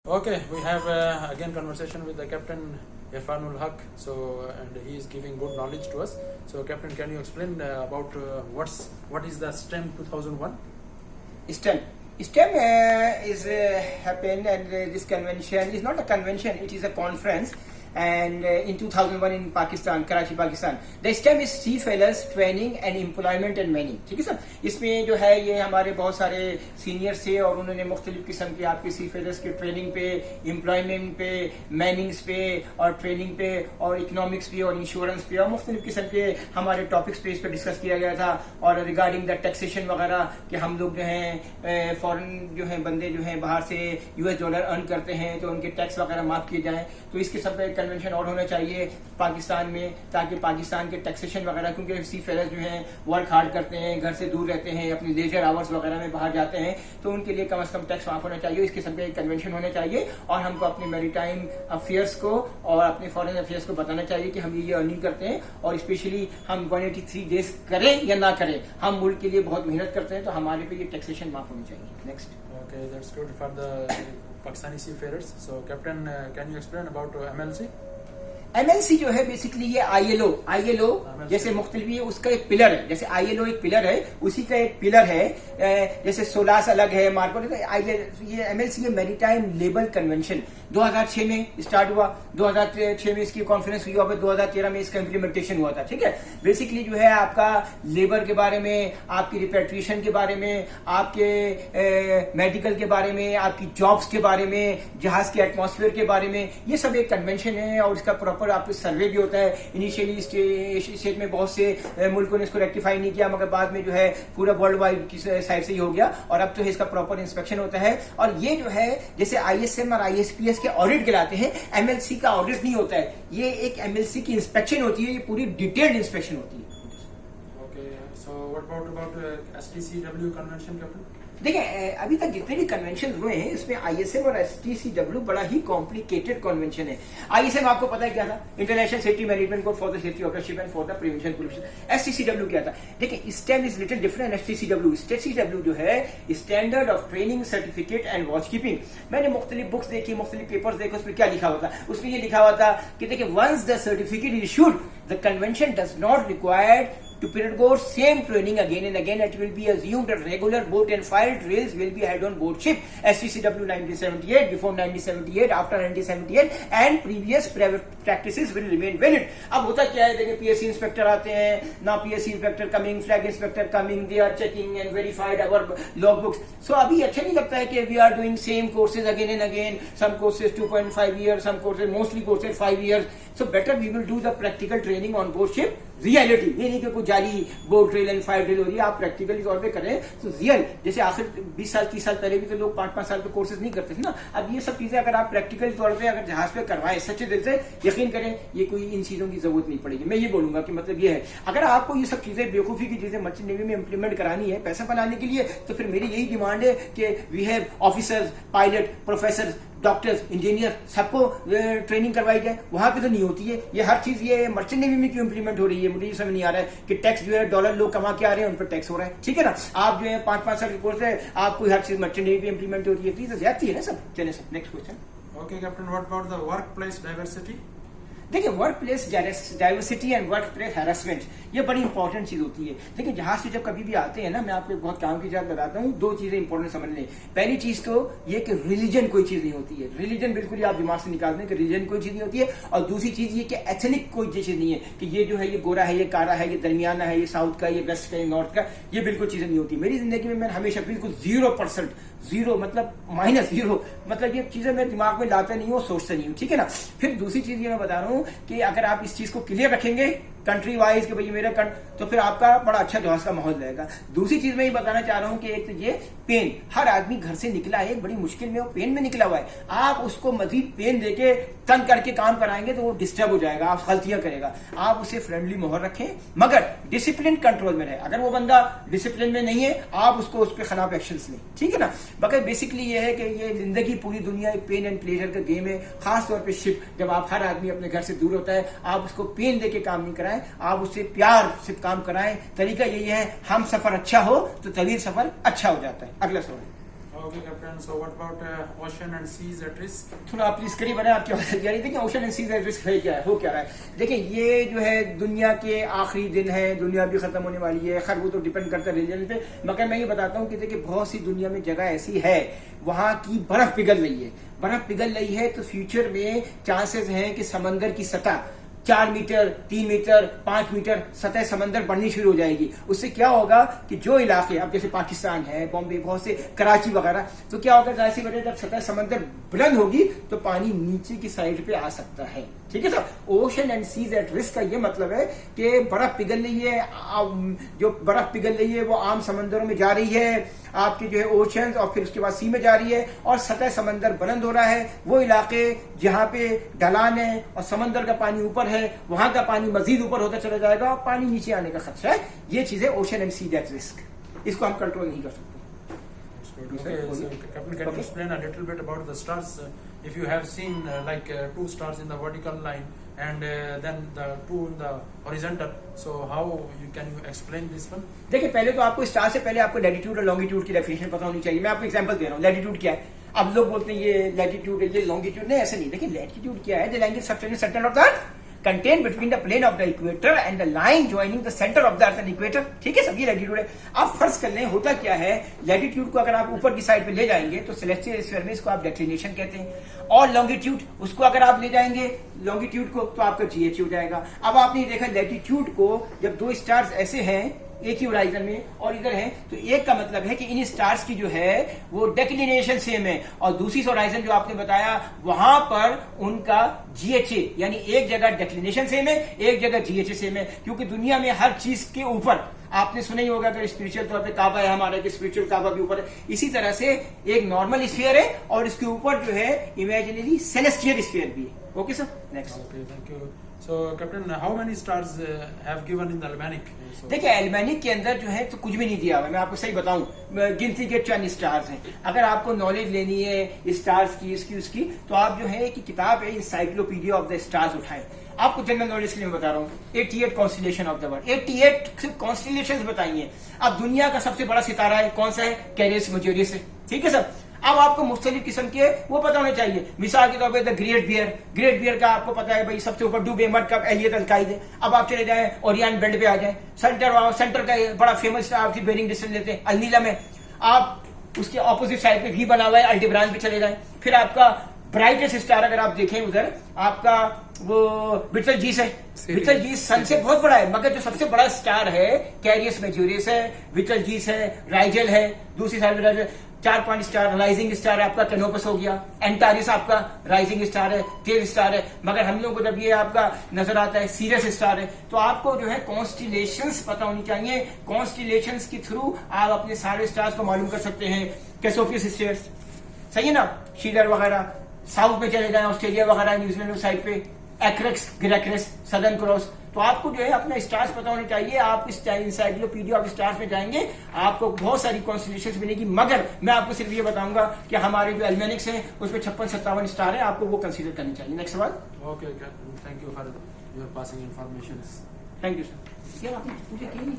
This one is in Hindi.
Okay, we have again conversation with the Captain Irfanul Haq. So, and he is giving good knowledge to us. So, Captain, can you explain about what is the STEM 2001? STEM is happened, and this convention is not a convention; it is a conference. And in 2001 in Pakistan, Karachi, Pakistan, the STEM is Seafarers Training and Employment and Manning. ठीक है सर, इसमें जो है ये हमारे बहुत सारे सीनियर्स थे और उन्होंने मुख्तलिफ किस्म के आपके सीफेयरर्स के ट्रेनिंग पे, एम्प्लॉयमेंट पे, मैनिंग्स पे और ट्रेनिंग पे और इकोनॉमिक्स पे और इंश्योरेंस पे और मुख्तलिफ किस्म के हमारे टॉपिक्स पे इस पर डिस्कस किया गया था। और रिगार्डिंग द टैक्सेशन वगैरह कि हम लोग जो हैं फॉरेन जो है बंदे जो हैं बाहर से US डॉलर अर्न करते हैं तो उनके टैक्स वगैरह माफ किए जाएं, तो इस किस्म का कन्वेंशन और होना चाहिए पाकिस्तान में, ताकि पाकिस्तान के टैक्सेशन वगैरह, क्योंकि सीफेयरर्स जो हैं वर्क हार्ड करते हैं, घर से दूर रहते हैं, अपनी लेजर आवर्स वगैरह में बाहर जाते हैं, तो उनके लिए कम से कम टैक्स माफ होना चाहिए। इस किस्म का एक कन्वेंशन होना चाहिए और हमको अपने मैरीटाइम अफेयर्स को और अपने फॉरेन अफेयर्स को बताना चाहिए कि हम ये अर्निंग करते हैं और स्पेशली हम 183 डेज करें या ना करें, हम मुल्क के लिए बहुत मेहनत करते हैं, तो हमारे पे ये टैक्सेशन माफ होनी चाहिए। Next. Okay, that's good for the Pakistani seafarers. So, Captain, can you explain about MLC? MLC जो है बेसिकली ये ILO जैसे मुख्तलिफ ये उसका एक पिलर है, जैसे ILO एक पिलर है, उसी का एक पिलर है, जैसे सोलास अलग है, मार्को ये MLC ये मैरीटाइम लेबर कन्वेंशन 2006 में स्टार्ट हुआ, 2006 में इसकी कॉन्फ्रेंस हुई और 2013 में इसका इम्प्लीमेंटेशन हुआ था। ठीक है, बेसिकली जो है आपका लेबर के बारे में, आपकी रिपेट्रिएशन के बारे में, आपके मेडिकल के बारे में, आपकी जॉब्स के बारे में, जहाज के एटमॉस्फेयर के बारे में, ये सब एक कन्वेंशन है और इसका प्रॉपर आपको सर्वे भी होता है। इनिशियली स्टेट में बहुत से मुल्कों ने इसको रेक्टिफाई नहीं किया, मगर बाद में जो है पूरा वर्ल्ड वाइड की साइड से ही हो गया और अब तो इसका प्रॉपर इंस्पेक्शन होता है। और ये जो है जैसे ISM और ISPS के ऑडिट कहलाते हैं, MLC का ऑडिट नहीं होता है, ये एक MLC की इंस्पेक्शन होती है, ये पूरी डिटेल्ड इंस्पेक्शन होती है। Okay, so what about STCW convention, Captain? देखिए अभी तक जितने भी कन्वेंशन हुए हैं इसमें ISM और STCW बड़ा ही कॉम्प्लिकेटेड कन्वेंशन है। ISM आपको पता है क्या था, international safety management code for the safety of the ship and for the prevention pollution. STCW क्या था, देखिए stand is little different. STCW जो है standard of training certificate and watch keeping. मैंने मुख्तलिफ बुक्स देखी, मुख्तलिफ पेपर्स देखे, उसमें क्या लिखा हुआ था, उसमें ये लिखा हुआ था कि देखिए once the certificate is issued the convention does not required to undergo same training again and again. It will be assumed that regular boat and fire drills will be held on board ship. STCW 1978, before 1978, after 1978 and previous practices will remain valid. अब होता क्या है, देखिए PSC इंस्पेक्टर आते हैं ना, PSC inspector coming, flag inspector coming, they are checking and verified our log books. So अभी अच्छा नहीं लगता है कि we are doing same courses again and again, some courses 2.5 years, some courses, mostly courses 5 years. So better we will do the practical training on board ship. Reality, ये नहीं कि कुछ जाली boat drill and fire drill हो रही है, आप प्रैक्टिकली तौर पे करें तो रियल, जैसे आखिर 20 साल 30 साल पहले भी तो लोग 5-5 साल के कोर्सेज नहीं करते थे ना। अब ये सब चीजें अगर आप प्रैक्टिकल तौर पे अगर जहाज पे करवाएं सच्चे दिल से, यकीन करें ये कोई इन चीजों की जरूरत नहीं पड़ेगी। मैं ये बोलूंगा कि मतलब ये है, अगर आपको ये सब चीजें बेवकूफी की चीजें मर्चेंट नेवी में इंप्लीमेंट करानी है पैसा बनाने के लिए, तो फिर मेरी यही डिमांड है कि we have officers, pilot, professor, doctors, engineer, सबको ट्रेनिंग करवाई जाए। वहां पे तो नहीं होती है ये हर चीज। ये मर्चेंट नेवी में क्यों इंप्लीमेंट हो रही है, मुझे ये समझ नहीं आ रहा है कि टैक्स जो है डॉलर लोग कमा के आ रहे हैं, उन पर टैक्स हो रहा है। ठीक है ना, आप जो है 5-5 साल के कोर्स है, आपको हर चीज मर्चेंट नेवी में इंप्लीमेंट होती है, तो ज्यादा है ना सब। चलिए sir, next question. Okay, Captain, what about the workplace diversity? देखिए work place diversity and work place harassment ये बड़ी इंपॉर्टेंट चीज होती है। देखिए जहाज से जब कभी भी आते हैं ना, मैं आपको बहुत काम की बात बताता हूँ, दो चीजें इंपॉर्टेंट समझ लें। पहली चीज तो ये कि रिलीजन कोई चीज नहीं होती है, रिलीजन बिल्कुल ही आप दिमाग से निकाल दें कि रिलीजन कोई चीज नहीं होती है। और दूसरी चीज ये कि एथनिक कोई चीज नहीं है कि ये जो है ये गोरा है, ये कारा है, ये दरमियाना है, ये साउथ का, ये वेस्ट का, ये नॉर्थ का, ये बिल्कुल चीजें नहीं होती। मेरी जिंदगी में मैंने हमेशा बिल्कुल 0% 0 मतलब -0 मतलब ये चीजें मैं दिमाग में लाता नहीं हूँ, सोचता नहीं हूँ। ठीक है ना, फिर दूसरी चीज ये मैं बता रहा हूँ कि अगर आप इस चीज को क्लियर रखेंगे कंट्री वाइज कि भाई मेरा तो फिर आपका बड़ा अच्छा जहाज का माहौल रहेगा। दूसरी चीज मैं ये बताना चाह रहा हूँ कि एक तो ये पेन, हर आदमी घर से निकला है बड़ी मुश्किल में, वो पेन में निकला हुआ है, आप उसको मजीद पेन देके तंग करके काम कराएंगे तो वो डिस्टर्ब हो जाएगा, आप गलतियां करेगा। आप उसे फ्रेंडली माहौल रखें मगर डिसिप्लिन कंट्रोल में रहे। अगर वो बंदा डिसिप्लिन में नहीं है, आप उसको उस पर खिलाफ एक्शन लें। ठीक है ना, मगर बेसिकली ये है कि ये जिंदगी पूरी दुनिया एक पेन एंड प्लेजर का गेम है। खास तौर पर शिप, जब आप हर आदमी अपने घर से दूर होता है, आप उसको पेन देके काम नहीं कराएं, आप उससे प्यार से काम कराएं। तरीका यही है, हम सफर अच्छा हो तो तवील सफर अच्छा हो जाता है। अगला सवाल। Okay, Captain. So what about ocean and seas at risk? थोड़ा आप प्लीज करीब बनाए, आपकी आवाज जा रही। देखिए ओशन एंड सीज रिस्क है क्या है, हो क्या रहा है। देखिए ये जो है दुनिया के आखिरी दिन है, दुनिया भी खत्म होने वाली है। खैर वो तो डिपेंड करता है रिलीजन पे, मगर मैं ये बताता हूँ कि देखिए बहुत सी दुनिया में जगह ऐसी है वहां की बर्फ पिघल रही है। बर्फ पिघल रही है तो फ्यूचर में चांसेस हैं कि समंदर की सतह 4 मीटर, 3 मीटर, 5 मीटर सतह समंदर बढ़नी शुरू हो जाएगी। उससे क्या होगा कि जो इलाके अब जैसे पाकिस्तान है, बॉम्बे, बहुत से कराची वगैरह, तो क्या होगा जाहिर सी बात है जब सतह समंदर बुलंद होगी तो पानी नीचे की साइड पे आ सकता है। ठीक है साहब। Ocean and seas at risk का ये मतलब है कि बर्फ पिघल रही है, जो बर्फ पिघल रही है वो आम समंदरों में जा रही है, आपके जो है ओशन और फिर उसके बाद सी में जा रही है, और सतह समंदर बुलंद हो रहा है। वो इलाके जहां पे ढलान है और समंदर का पानी ऊपर है, वहां का पानी मजीद ऊपर होता चला जाएगा और पानी नीचे आने का खतरा है। ये चीजें ocean and sea at risk, इसको हम कंट्रोल नहीं कर सकते। Okay, so Captain, can you explain a little bit about the stars? If you have seen like 2 stars in the vertical line and then the 2 in the horizontal, so how can you explain this one? देखिए पहले तो आपको स्टार से पहले आपको लैटिट्यूड और लॉन्गिट्यूड की डेफिनेशन पता होनी चाहिए। मैं आपको एग्जांपल दे रहा हूँ। लैटिट्यूड क्या है? अब लोग बोलते हैं ये लैटिट्यूड है, ये लॉन्गिट्यूड। नहीं, ऐसे नहीं। देखिए लैटिट्यूड क्या है? The angle subtends centre of the content between the plane of the equator and the line joining the centre of the earth and equator. ठीक है सब, ये लैटिट्यूड है। आप फर्ज कर लें होता क्या है, लैटिट्यूड को अगर आप ऊपर की साइड पे ले जाएंगे तो सेलेस्टियल स्फीयर में इसको आप डिक्लिनेशन कहते हैं, और लॉन्गिट्यूड उसको अगर आप ले जाएंगे लॉन्गिट्यूड को तो आपका जीएच हो जाएगा। अब आपने देखा लैटिट्यूड को जब 2 स्टार्स ऐसे हैं एक ही होराइजन में और इधर है, तो एक का मतलब है कि इन स्टार्स की जो है वो डेक्लिनेशन सेम है, और दूसरी होराइजन जो आपने बताया वहां पर उनका जीएचए यानी एक जगह डेक्लिनेशन सेम है, एक जगह जीएचए सेम है। क्योंकि दुनिया में हर चीज के ऊपर आपने सुना ही होगा अगर स्पिरिचुअल तौर पे काबा है हमारा, कि स्पिरिचुअल काबा के ऊपर है, इसी तरह से एक नॉर्मल स्फीयर है और इसके ऊपर जो है इमेजिनरी सेलेस्टियल स्फीयर भी है। Okay sir, next. Okay, thank you. So Captain, how many stars have given in the Almanic? So, देखिए एल्मेनिक के अंदर जो है तो कुछ भी नहीं दिया हुआ है। मैं आपको सही बताऊं, गिनती के चंद स्टार्स हैं। अगर आपको नॉलेज लेनी है स्टार्स की, इसकी उसकी, तो आप जो है कि किताब है इंसाइक्लोपीडिया ऑफ द स्टार्स उठाएं। आपको जनरल नॉलेज के लिए बता रहा हूँ 88 constellation of the world, 88 constellation बताइए। अब दुनिया का सबसे बड़ा सितारा है कौन सा है? कैरियस मेजोरियस है। ठीक है सर। अब आपको मुख्तलिफ किस्म के वो पता होने चाहिए। मिसाल के तौर पर द ग्रेट बियर का आपको पता है भाई सबसे ऊपर डूबे मड का एलियत अलकाइद है। अब आप चले जाए ओरियन बेल्ट पे आ जाए, सेंटर का बड़ा फेमस स्टार की बेरिंग डिस्टेंस लेते हैं अलनीला में। आप उसके ऑपोजिट साइड पे भी बना हुआ है अल्टीब्रान पे चले जाए। फिर आपका ब्राइटेस्ट स्टार अगर आप देखें उधर आपका वो बिटलजीस है। बिटलजीस सन से बहुत बड़ा है, मगर जो सबसे बड़ा स्टार है कैरियस मेजोरियस है, बिटलजीस है, राइजल है, दूसरी साइड में 4-5 स्टार राइजिंग स्टार है आपका कैनोपस हो गया, एंटारिस आपका राइजिंग स्टार है, टेल स्टार है। मगर हम लोग को जब ये आपका नजर आता है सीरियस स्टार है, तो आपको जो है कॉन्स्टिलेशंस पता होनी चाहिए। कॉन्स्टिलेशंस के थ्रू आप अपने सारे स्टार्स को मालूम कर सकते हैं। कैसोपियस स्टार्स, सही है ना, शीडर वगैरह। साउथ में चले जाए ऑस्ट्रेलिया वगैरह, न्यूजीलैंड साइड पे एक्रेक्स, ग्रेक्रेस, सदर्न क्रॉस। तो आपको जो है अपना स्टार्स पता होने चाहिए। आप इस इंसाइक्लोपीडिया ऑफ स्टार्स में जाएंगे आपको बहुत सारी कॉन्स्टिलेशंस मिलेगी, मगर मैं आपको सिर्फ ये बताऊंगा कि हमारे जो एल्मेनिक्स हैं उसमें 56-57 स्टार है, आपको वो कंसीडर करनी चाहिए। नेक्स्ट सवाल। okay, Captain, thank you for your passing information. Thank you sir. यार आपने पूछा क्यों नहीं?